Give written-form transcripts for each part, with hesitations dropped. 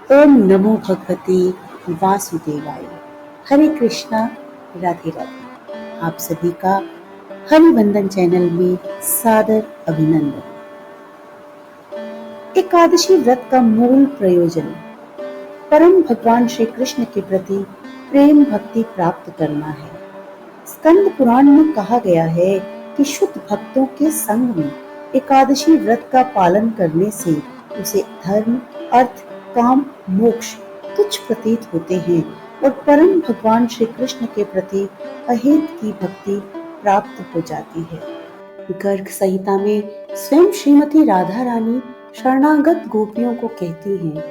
ओम नमो भगवते वासुदेवाय। हरे कृष्णा, राधे राधे। आप सभी का हरिवंदन चैनल में सादर अभिनंदन। एकादशी व्रत का मूल प्रयोजन परम भगवान श्री कृष्ण के प्रति प्रेम भक्ति प्राप्त करना है। स्कंद पुराण में कहा गया है कि शुद्ध भक्तों के संग में एकादशी व्रत का पालन करने से उसे धर्म, अर्थ, काम, मोक्ष तुच्छ प्रतीत होते हैं और परम भगवान श्री कृष्ण के प्रति अहेत की भक्ति प्राप्त हो जाती है। गर्ग संहिता में स्वयं श्रीमती राधा रानी शरणागत गोपियों को कहती हैं,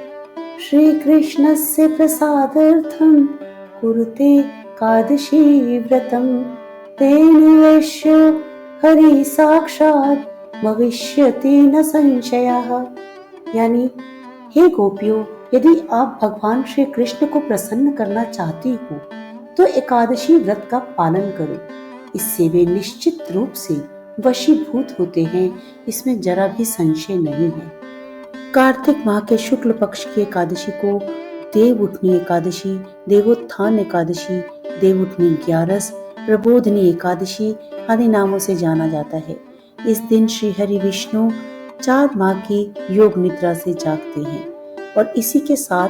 श्री कृष्ण से प्रसादार्थम कुरुते एकादशी व्रतम तेन वैश्य हरि साक्षात् भविष्यति न संशयः। यानी, हे गोपियों, यदि आप भगवान श्री कृष्ण को प्रसन्न करना चाहती हो तो एकादशी व्रत का पालन करो। इससे वे निश्चित रूप से वशीभूत होते हैं, इसमें जरा भी संशय नहीं है। कार्तिक माह के शुक्ल पक्ष की एकादशी को देव उठनी एकादशी, देवोत्थान एकादशी, देव उठनी ग्यारस, प्रबोधनी एकादशी आदि नामों से जाना जाता है। इस दिन श्री हरि विष्णु 4 माह की योग निद्रा से जागते हैं और इसी के साथ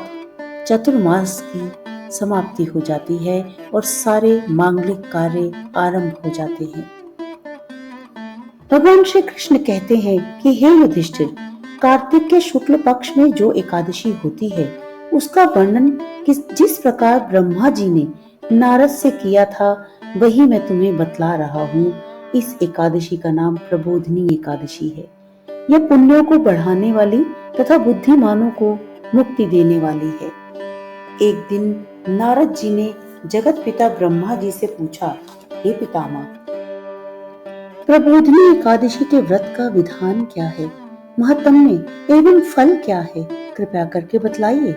चतुर्मास की समाप्ति हो जाती है और सारे मांगलिक कार्य आरंभ हो जाते हैं। भगवान श्री कृष्ण कहते हैं कि हे युधिष्ठिर, कार्तिक के शुक्ल पक्ष में जो एकादशी होती है उसका वर्णन जिस प्रकार ब्रह्मा जी ने नारद से किया था वही मैं तुम्हें बतला रहा हूँ। इस एकादशी का नाम प्रबोधनी एकादशी है। यह पुण्यों को बढ़ाने वाली तथा बुद्धिमानों को मुक्ति देने वाली है। एक दिन नारद जी ने जगत पिता ब्रह्मा जी से पूछा, हे पितामह, प्रबोधनी एकादशी के व्रत का विधान क्या है, महात्म्य एवं फल क्या है, कृपया करके बतलाइए।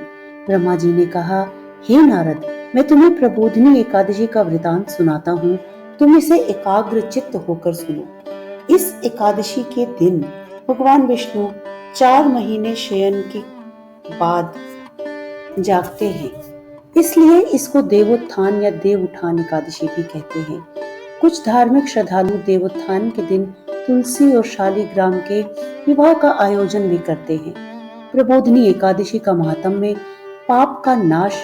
ब्रह्मा जी ने कहा, हे नारद, मैं तुम्हें प्रबोधनी एकादशी का वृतांत सुनाता हूँ, तुम इसे एकाग्र चित्त होकर सुनो। इस एकादशी के दिन भगवान विष्णु 4 महीने शयन के बाद जागते हैं, इसलिए इसको देवोत्थान या देव उठान एकादशी भी कहते हैं। कुछ धार्मिक श्रद्धालु देवोत्थान के दिन तुलसी और शालिग्राम के विवाह का आयोजन भी करते हैं। प्रबोधनी एकादशी का महात्म्य पाप का नाश,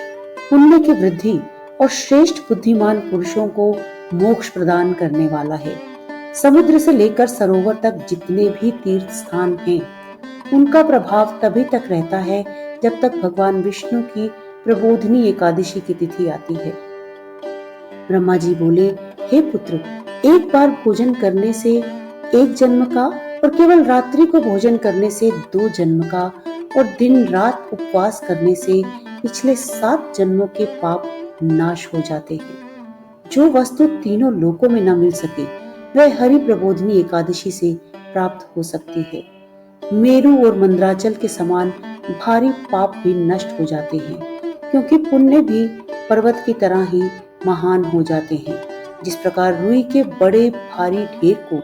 पुण्य की वृद्धि और श्रेष्ठ बुद्धिमान पुरुषों को मोक्ष प्रदान करने वाला है। समुद्र से लेकर सरोवर तक जितने भी तीर्थ स्थान हैं, उनका प्रभाव तभी तक रहता है जब तक भगवान विष्णु की प्रबोधनी एकादशी की तिथि आती है। ब्रह्मा जी बोले, हे पुत्र, एक बार भोजन करने से 1 जन्म का और केवल रात्रि को भोजन करने से 2 जन्म का और दिन रात उपवास करने से पिछले 7 जन्मों के पाप नाश हो जाते हैं। जो वस्तु तीनों लोकों में न मिल सके वह हरि प्रबोधनी एकादशी से प्राप्त हो सकती है। मेरु और मंदराचल के समान भारी पाप भी नष्ट हो जाते हैं, क्योंकि पुण्य भी पर्वत की तरह ही महान हो जाते हैं। जिस प्रकार रुई के बड़े भारी ढेर को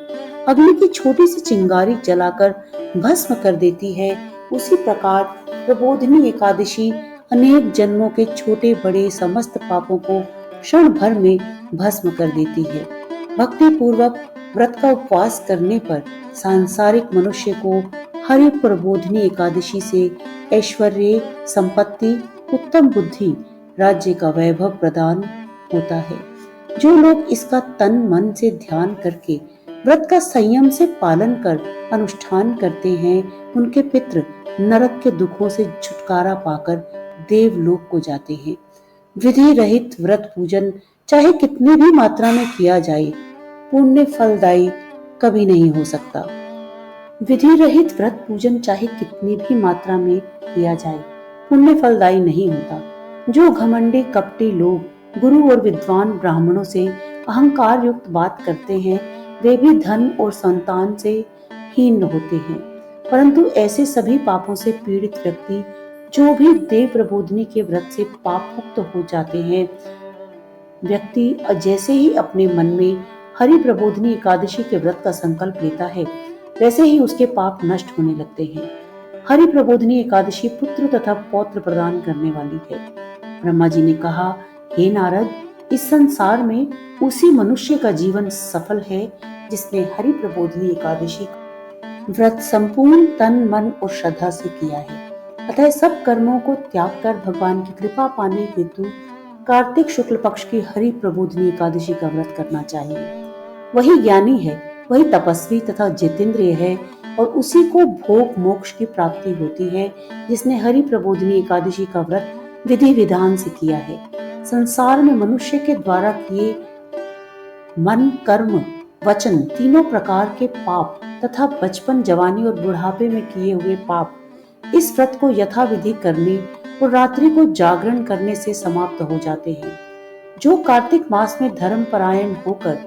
अग्नि की छोटी सी चिंगारी जलाकर भस्म कर देती है, उसी प्रकार प्रबोधनी एकादशी अनेक जन्मों के छोटे बड़े समस्त पापों को क्षण भर में भस्म कर देती है। भक्ति पूर्वक व्रत का उपवास करने पर सांसारिक मनुष्य को हरि प्रबोधनी एकादशी से ऐश्वर्य, संपत्ति, उत्तम बुद्धि, राज्य का वैभव प्रदान होता है। जो लोग इसका तन मन से ध्यान करके व्रत का संयम से पालन कर अनुष्ठान करते हैं, उनके पितृ नरक के दुखों से छुटकारा पाकर देवलोक को जाते हैं। विधि रहित व्रत पूजन चाहे कितनी भी मात्रा में किया जाए, पुण्य फलदायी कभी नहीं हो सकता। विधि रहित व्रत पूजन चाहे कितनी भी मात्रा में किया जाए, पुण्य फलदायी नहीं होता। जो घमंडी कपटी लोग गुरु और विद्वान ब्राह्मणों से अहंकार युक्त बात करते हैं, वे भी धन और संतान से हीन होते हैं। परंतु ऐसे सभी पापों से पीड़ित व्यक्ति जो भी देव प्रबोधनी के व्रत से पाप मुक्त हो जाते हैं, व्यक्ति जैसे ही अपने मन में हरि प्रबोधनी एकादशी के व्रत का संकल्प लेता है, वैसे ही उसके पाप नष्ट होने लगते हैं। हरि प्रबोधिनी एकादशी पुत्र तथा पौत्र प्रदान करने वाली है। ब्रह्मा जी ने कहा, हे नारद, इस संसार में उसी मनुष्य का जीवन सफल है जिसने हरि प्रबोधिनी एकादशी व्रत संपूर्ण तन मन और श्रद्धा से किया है। अतः सब कर्मों को त्याग कर भगवान की कृपा पाने हेतु कार्तिक शुक्ल पक्ष की हरि प्रबोधिनी एकादशी का व्रत करना चाहिए। वही ज्ञानी है, वही तपस्वी तथा जितेंद्रिय है और उसी को भोग मोक्ष की प्राप्ति होती है जिसने हरि प्रबोधिनी एकादशी का व्रत विधि विधान से किया है। संसार में मनुष्य के द्वारा किए मन, कर्म, वचन तीनों प्रकार के पाप तथा बचपन, जवानी और बुढ़ापे में किए हुए पाप इस व्रत को यथाविधि करने और रात्रि को जागरण करने से समाप्त हो जाते हैं। जो कार्तिक मास में धर्म परायण होकर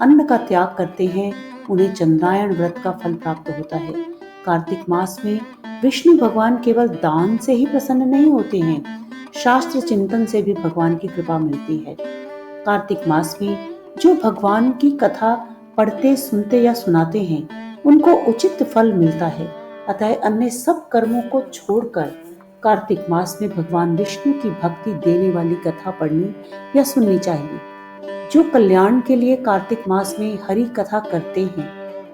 अन्न का त्याग करते हैं उन्हें चंद्रायण व्रत का फल प्राप्त होता है। कार्तिक मास में विष्णु भगवान केवल दान से ही प्रसन्न नहीं होते हैं, शास्त्र चिंतन से भी भगवान की कृपा मिलती है। कार्तिक मास में जो भगवान की कथा पढ़ते, सुनते या सुनाते हैं उनको उचित फल मिलता है। अतः अन्य सब कर्मों को छोड़कर कार्तिक मास में भगवान विष्णु की भक्ति देने वाली कथा पढ़नी या सुननी चाहिए। जो कल्याण के लिए कार्तिक मास में हरि कथा करते हैं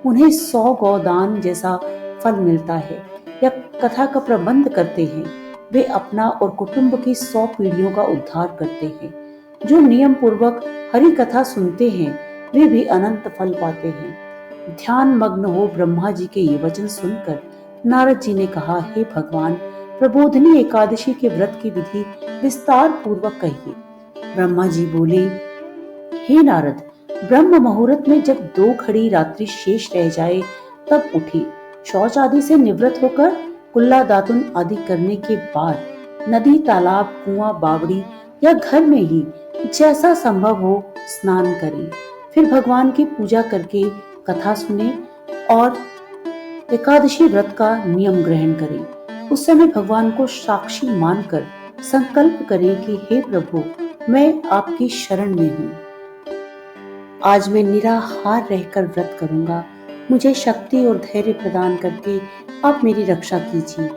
उन्हें 100 गौदान जैसा फल मिलता है, या कथा का प्रबंध करते हैं वे अपना और कुटुंब की 100 पीढ़ियों का उद्धार करते हैं। जो नियम पूर्वक हरि कथा सुनते हैं वे भी अनंत फल पाते हैं। ध्यान मग्न हो ब्रह्मा जी के ये वचन सुनकर नारद जी ने कहा, हे भगवान, प्रबोधिनी एकादशी के व्रत की विधि विस्तार पूर्वक कहिए। ब्रह्मा जी बोले, हे नारद, ब्रह्म मुहूर्त में जब 2 घड़ी रात्रि शेष रह जाए तब उठी, शौच आदि से निवृत्त होकर कुल्ला दातुन आदि करने के बाद नदी, तालाब, कुआं, बावड़ी या घर में ही जैसा संभव हो स्नान करें। फिर भगवान की पूजा करके कथा सुने और एकादशी व्रत का नियम ग्रहण करें। उस समय भगवान को साक्षी मानकर संकल्प करें कि हे प्रभु, मैं आपकी शरण में हूँ। आज मैं निराहार रहकर व्रत करूंगा। मुझे शक्ति और धैर्य प्रदान करके आप मेरी रक्षा कीजिए।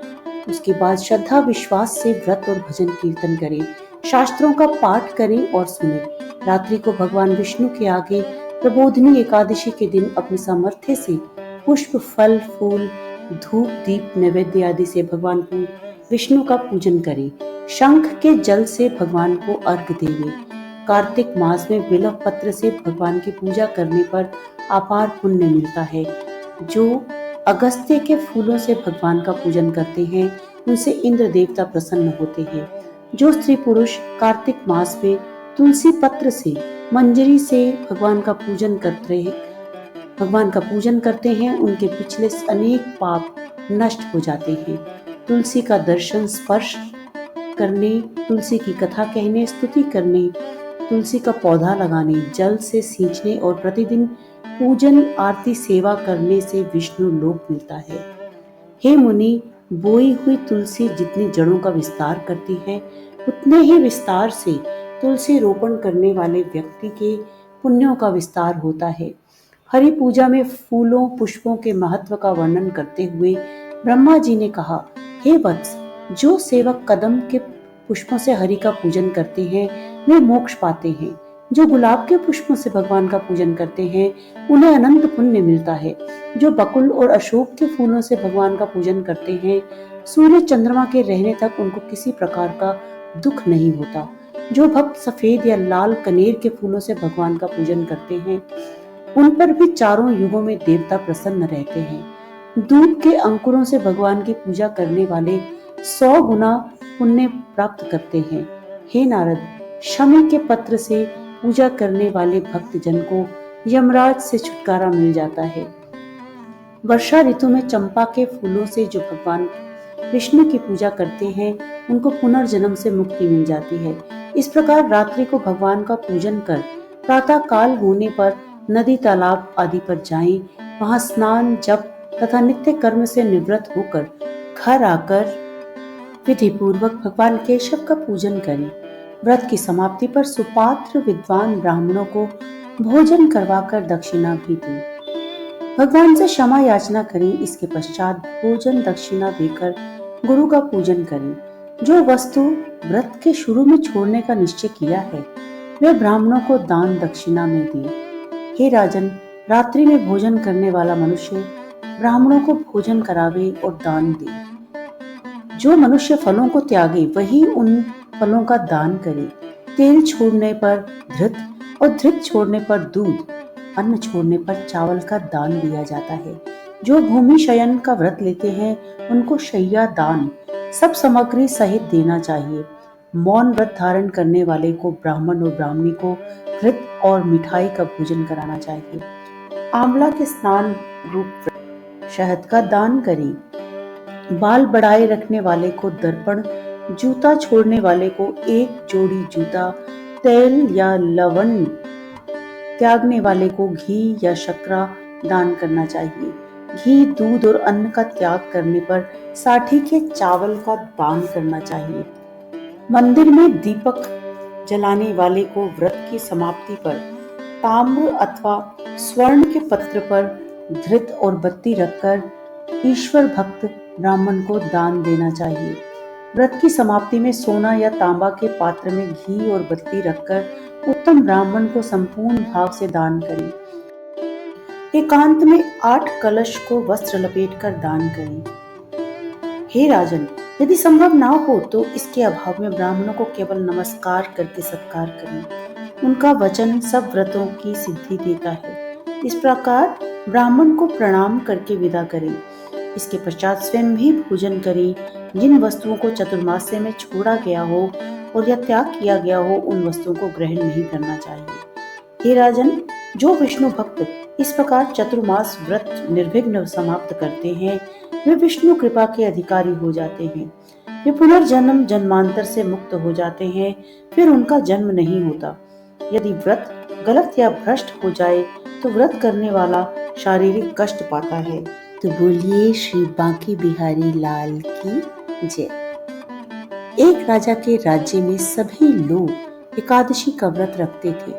उसके बाद श्रद्धा विश्वास से व्रत और भजन कीर्तन करें, शास्त्रों का पाठ करें और सुने। रात्रि को भगवान विष्णु के आगे प्रबोधिनी एकादशी के दिन अपने सामर्थ्य से पुष्प, फल, फूल, धूप, दीप, नैवेद्य आदि से भगवान को विष्णु का पूजन करें। शंख के जल से भगवान को अर्घ देवे। कार्तिक मास में बिल्व पत्र से भगवान की पूजा करने पर अपार पुण्य मिलता है। जो अगस्त्य के फूलों से भगवान का पूजन करते हैं उनसे इंद्र देवता प्रसन्न होते हैं। जो स्त्री पुरुष कार्तिक मास में तुलसी पत्र से, मंजरी से भगवान का पूजन करते हैं उनके पिछले अनेक पाप नष्ट हो जाते हैं। तुलसी का दर्शन, स्पर्श करने, तुलसी की कथा कहने, स्तुति करने, तुलसी का पौधा लगाने, जल से सींचने और प्रतिदिन पूजन, आरती, सेवा करने से विष्णु लोक मिलता है। हे मुनि, बोई हुई तुलसी जितनी जड़ों का विस्तार करती है उतने ही विस्तार से तुलसी रोपण करने वाले व्यक्ति के पुण्यों का विस्तार होता है। हरि पूजा में फूलों, पुष्पों के महत्व का वर्णन करते हुए ब्रह्मा जी ने कहा, हे वत्स, जो सेवक कदम के पुष्पों से हरि का पूजन करते हैं वे मोक्ष पाते हैं। जो गुलाब के पुष्पों से भगवान का पूजन करते हैं उन्हें अनंत पुण्य मिलता है। जो बकुल और अशोक के फूलों से भगवान का पूजन करते हैं सूर्य चंद्रमा के रहने तक उनको किसी प्रकार का दुख नहीं होता। जो भक्त सफेद या लाल कनेर के फूलों से भगवान का पूजन करते हैं उन पर भी चारों युगों में देवता प्रसन्न रहते हैं। दूध के अंकुरों से भगवान की पूजा करने वाले 100 गुना पुण्य प्राप्त करते हैं। हे नारद, शमी के पत्र से पूजा करने वाले भक्त जन को यमराज से छुटकारा मिल जाता है। वर्षा ऋतु में चंपा के फूलों से जो भगवान विष्णु की पूजा करते हैं उनको पुनर्जन्म से मुक्ति मिल जाती है। इस प्रकार रात्रि को भगवान का पूजन कर प्रातः काल होने पर नदी, तालाब आदि पर जाएं। वहां स्नान, जप तथा नित्य कर्म से निवृत्त होकर घर आकर विधि पूर्वक भगवान केशव का पूजन करें। व्रत की समाप्ति पर सुपात्र विद्वान ब्राह्मणों को भोजन करवाकर दक्षिणा भी दें। भगवान से क्षमा याचना करें। इसके पश्चात भोजन दक्षिणा देकर गुरु का पूजन करें। जो वस्तु व्रत के शुरू में छोड़ने का निश्चय किया है वे ब्राह्मणों को दान दक्षिणा में दें। हे राजन, रात्रि में भोजन करने वाला मनुष्य ब्राह्मणों को भोजन करावे और दान दे। जो मनुष्य फलों को त्यागे वही उन फलों का दान करे। तेल छोड़ने पर धृत और धृत छोड़ने पर दूध, अन्न छोड़ने पर चावल का दान दिया जाता है। जो भूमि शयन का व्रत लेते हैं उनको शैया दान सब सामग्री सहित देना चाहिए। मौन व्रत धारण करने वाले को ब्राह्मण और ब्राह्मणी को घृत और मिठाई का भोजन कराना चाहिए। आंवला के स्नान रूप व्रत, शहद का दान करें। बाल बढ़ाए रखने वाले को दर्पण, जूता छोड़ने वाले को एक जोड़ी जूता, तेल या लवण त्यागने वाले को घी या शर्करा दान करना चाहिए। घी, दूध और अन्न का त्याग करने पर साठी के चावल का दान करना चाहिए। मंदिर में दीपक जलाने वाले को व्रत की समाप्ति पर ताम्र अथवा स्वर्ण के पत्र पर धृत और बत्ती रखकर ईश्वर भक्त ब्राह्मण को दान देना चाहिए। व्रत की समाप्ति में सोना या तांबा के पात्र में घी और बत्ती रखकर उत्तम ब्राह्मण को संपूर्ण भाव से दान करें। एकांत में 8 कलश को वस्त्र लपेटकर दान करें। हे राजन, यदि संभव ना हो तो इसके अभाव में ब्राह्मणों को केवल नमस्कार करके सत्कार करें। उनका वचन सब व्रतों की सिद्धि देता है। इस प्रकार ब्राह्मण को प्रणाम करके विदा करें। इसके पश्चात स्वयं भी भोजन करें। जिन वस्तुओं को चतुर्मास्य में छोड़ा गया हो और या त्याग किया गया हो उन वस्तुओं को ग्रहण नहीं करना चाहिए। हे राजन, जो विष्णु भक्त इस प्रकार चतुर्मास व्रत निर्विघ्न समाप्त करते हैं वे विष्णु कृपा के अधिकारी हो जाते हैं। वे पुनर्जन्म जन्मांतर से मुक्त हो जाते हैं, फिर उनका जन्म नहीं होता। यदि व्रत गलत या भ्रष्ट हो जाए तो व्रत करने वाला शारीरिक कष्ट पाता है। तो बोलिए श्री बांके बिहारी लाल की जय। एक राजा के राज्य में सभी लोग एकादशी का व्रत रखते थे।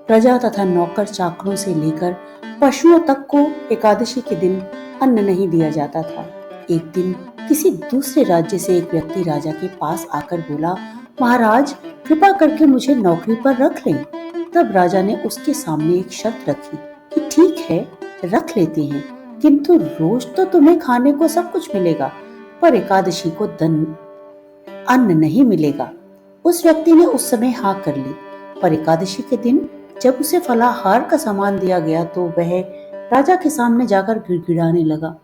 प्रजा तथा नौकर चाकरों से लेकर पशुओं तक को एकादशी के दिन अन्न नहीं दिया जाता था। एक दिन किसी दूसरे राज्य से एक व्यक्ति राजा के पास आकर बोला, महाराज, कृपा करके मुझे नौकरी पर रख लें। तब राजा ने उसके सामने एक शर्त रखी कि ठीक है, रख लेते हैं, किंतु रोज तो तुम्हें खाने को सब कुछ मिलेगा, पर एकादशी को अन्न नहीं मिलेगा। उस व्यक्ति ने उस समय हाँ कर ली, पर एकादशी के दिन जब उसे फलाहार का सामान दिया गया तो वह राजा के सामने जाकर गिड़गिड़ाने लगा,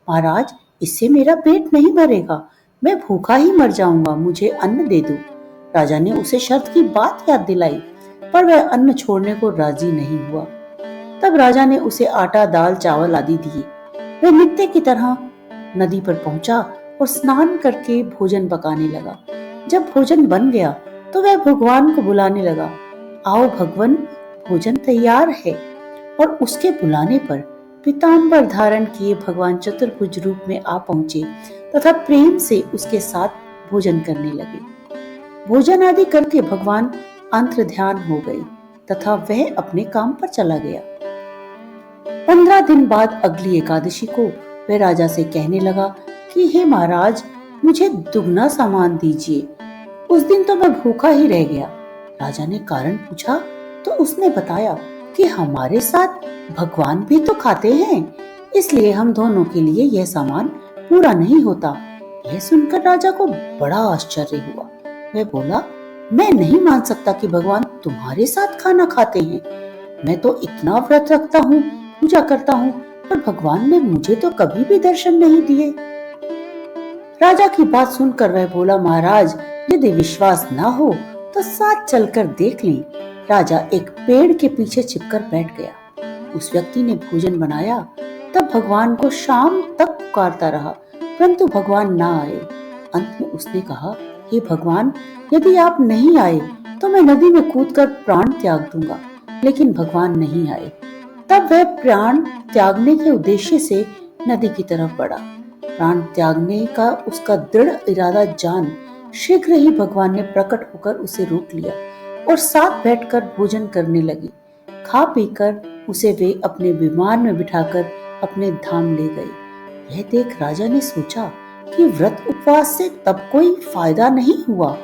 महाराज, इससे मेरा पेट नहीं भरेगा, मैं भूखा ही मर जाऊंगा, मुझे अन्न दे दो। राजा ने उसे शर्त की बात याद दिलाई, पर वह अन्न छोड़ने को राजी नहीं हुआ। तब राजा ने उसे आटा, दाल, चावल आदि दिए। वह नित्य की तरह नदी पर पहुंचा और स्नान करके भोजन पकाने लगा। जब भोजन बन गया तो वह भगवान को बुलाने लगा, आओ भगवान, भोजन तैयार है। और उसके बुलाने पर पीतांबर धारण किए भगवान चतुर्भुज रूप में आ पहुंचे तथा प्रेम से उसके साथ भोजन करने लगे। भोजन आदि करके भगवान अंतर ध्यान हो गए तथा वह अपने काम पर चला गया। 15 दिन बाद अगली एकादशी को वह राजा से कहने लगा कि हे महाराज, मुझे दुगना सामान दीजिए, उस दिन तो मैं भूखा ही रह गया। राजा ने कारण पूछा तो उसने बताया कि हमारे साथ भगवान भी तो खाते हैं, इसलिए हम दोनों के लिए यह सामान पूरा नहीं होता। यह सुनकर राजा को बड़ा आश्चर्य हुआ। वह बोला, मैं नहीं मान सकता कि भगवान तुम्हारे साथ खाना खाते हैं। मैं तो इतना व्रत रखता हूँ, पूजा करता हूँ, पर भगवान ने मुझे तो कभी भी दर्शन नहीं दिए। राजा की बात सुनकर वह बोला, महाराज, यदि विश्वास ना हो तो साथ चलकर देख लें। राजा एक पेड़ के पीछे छिपकर बैठ गया। उस व्यक्ति ने भोजन बनाया, तब भगवान को शाम तक पुकारता रहा, परंतु भगवान ना आए। अंत में उसने कहा, हे भगवान, यदि आप नहीं आए तो मैं नदी में कूदकर प्राण त्याग दूंगा। लेकिन भगवान नहीं आए। तब वह प्राण त्यागने के उद्देश्य से नदी की तरफ बढ़ा। प्राण त्यागने का उसका दृढ़ इरादा जान शीघ्र ही भगवान ने प्रकट होकर उसे रोक लिया और साथ बैठकर भोजन करने लगे। खा पीकर उसे वे अपने विमान में बिठाकर अपने धाम ले गए। यह देख राजा ने सोचा कि व्रत उपवास से तब कोई फायदा नहीं हुआ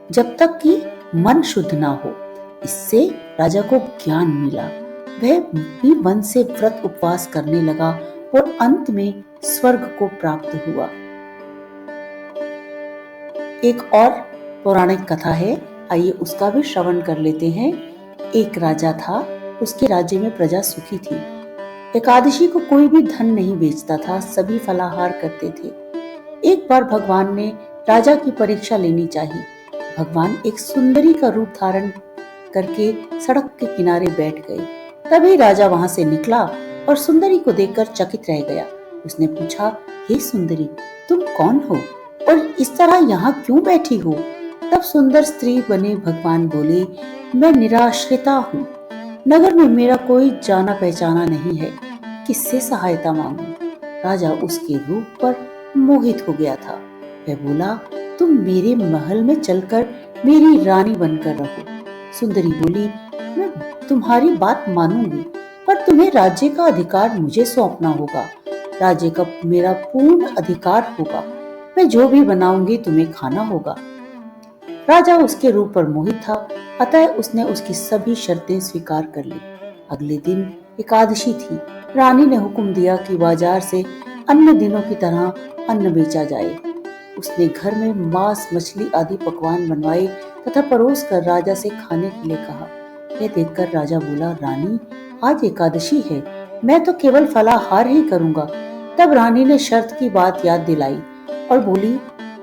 जब तक कि मन शुद्ध ना हो। इससे राजा को ज्ञान मिला। वह भी मन से व्रत उपवास करने लगा और अंत में स्वर्ग को प्राप्त हुआ। एक और पौराणिक कथा है, आइए उसका भी श्रवण कर लेते हैं। एक राजा था, उसके राज्य में प्रजा सुखी थी। एकादशी को कोई भी धन नहीं बेचता था, सभी फलाहार करते थे। एक बार भगवान ने राजा की परीक्षा लेनी चाहिए। भगवान एक सुंदरी का रूप धारण करके सड़क के किनारे बैठ गए। तभी राजा वहां से निकला और सुंदरी को देखकर चकित रह गया। उसने पूछा, हे सुंदरी, तुम कौन हो और इस तरह यहाँ क्यों बैठी हो? तब सुंदर स्त्री बने भगवान बोले, मैं निराश्रिता हूँ, नगर में मेरा कोई जाना पहचाना नहीं है, किससे सहायता मांगूं? राजा उसके रूप पर मोहित हो गया था। वह बोला, तुम मेरे महल में चलकर मेरी रानी बनकर रहो। सुंदरी बोली, मैं तुम्हारी बात मानूंगी, पर तुम्हें राज्य का अधिकार मुझे सौंपना होगा। राज्य का मेरा पूर्ण अधिकार होगा। मैं जो भी बनाऊंगी तुम्हें खाना होगा। राजा उसके रूप पर मोहित था, अतः उसने उसकी सभी शर्तें स्वीकार कर ली। अगले दिन एकादशी थी। रानी ने हुक्म दिया कि बाजार से अन्य दिनों की तरह अन्न बेचा जाए। उसने घर में मांस, मछली आदि पकवान बनवाए तथा परोस कर राजा से खाने के लिए कहा। यह देखकर राजा बोला, रानी, आज एकादशी है, मैं तो केवल फलाहार ही करूंगा। तब रानी ने शर्त की बात याद दिलाई और बोली,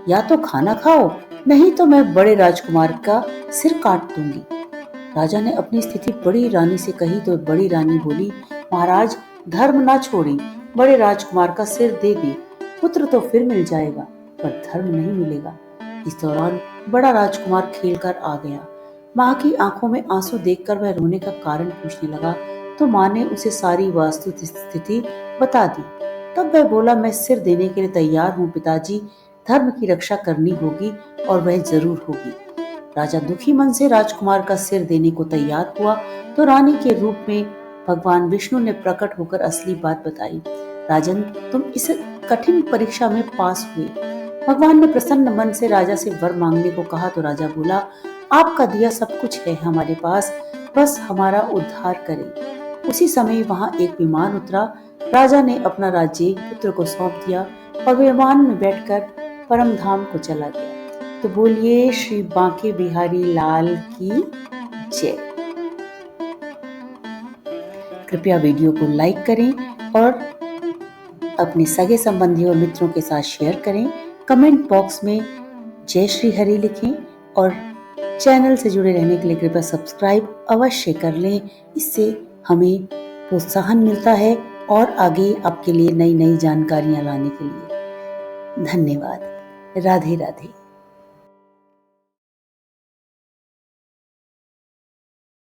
या तो खाना खाओ, नहीं तो मैं बड़े राजकुमार का सिर काट दूंगी। राजा ने अपनी स्थिति बड़ी रानी से कही तो बड़ी रानी बोली, महाराज, धर्म ना छोड़ी, बड़े राजकुमार का सिर दे दे, पुत्र तो फिर मिल जाएगा पर धर्म नहीं मिलेगा। इस दौरान बड़ा राजकुमार खेलकर आ गया। माँ की आंखों में आंसू देखकर वह रोने का कारण पूछने लगा तो माँ ने उसे सारी वास्तु स्थिति बता दी। तब वह बोला, मैं सिर देने के लिए तैयार हूँ पिताजी, धर्म की रक्षा करनी होगी और वह जरूर होगी। राजा दुखी मन से राजकुमार का सिर देने को तैयार हुआ तो रानी के रूप में भगवान विष्णु ने प्रकट होकर असली बात बताई। राजन, तुम इस कठिन परीक्षा में पास हुए। भगवान ने प्रसन्न मन से राजा से वर मांगने को कहा तो राजा बोला, आपका दिया सब कुछ है हमारे पास, बस हमारा उद्धार करें। उसी समय वहां एक विमान उतरा। राजा ने अपना राज्य पुत्र को सौंप दिया और विमान में बैठकर परम धाम को चला गया। तो बोलिए श्री बांके बिहारी लाल की जय। कृपया वीडियो को लाइक करें और अपने सगे संबंधियों और मित्रों के साथ शेयर करें। कमेंट बॉक्स में जय श्री हरि लिखें और चैनल से जुड़े रहने के लिए कृपया सब्सक्राइब अवश्य कर लें। इससे हमें प्रोत्साहन मिलता है और आगे आपके लिए नई नई जानकारियां लाने के लिए। धन्यवाद। राधे राधे।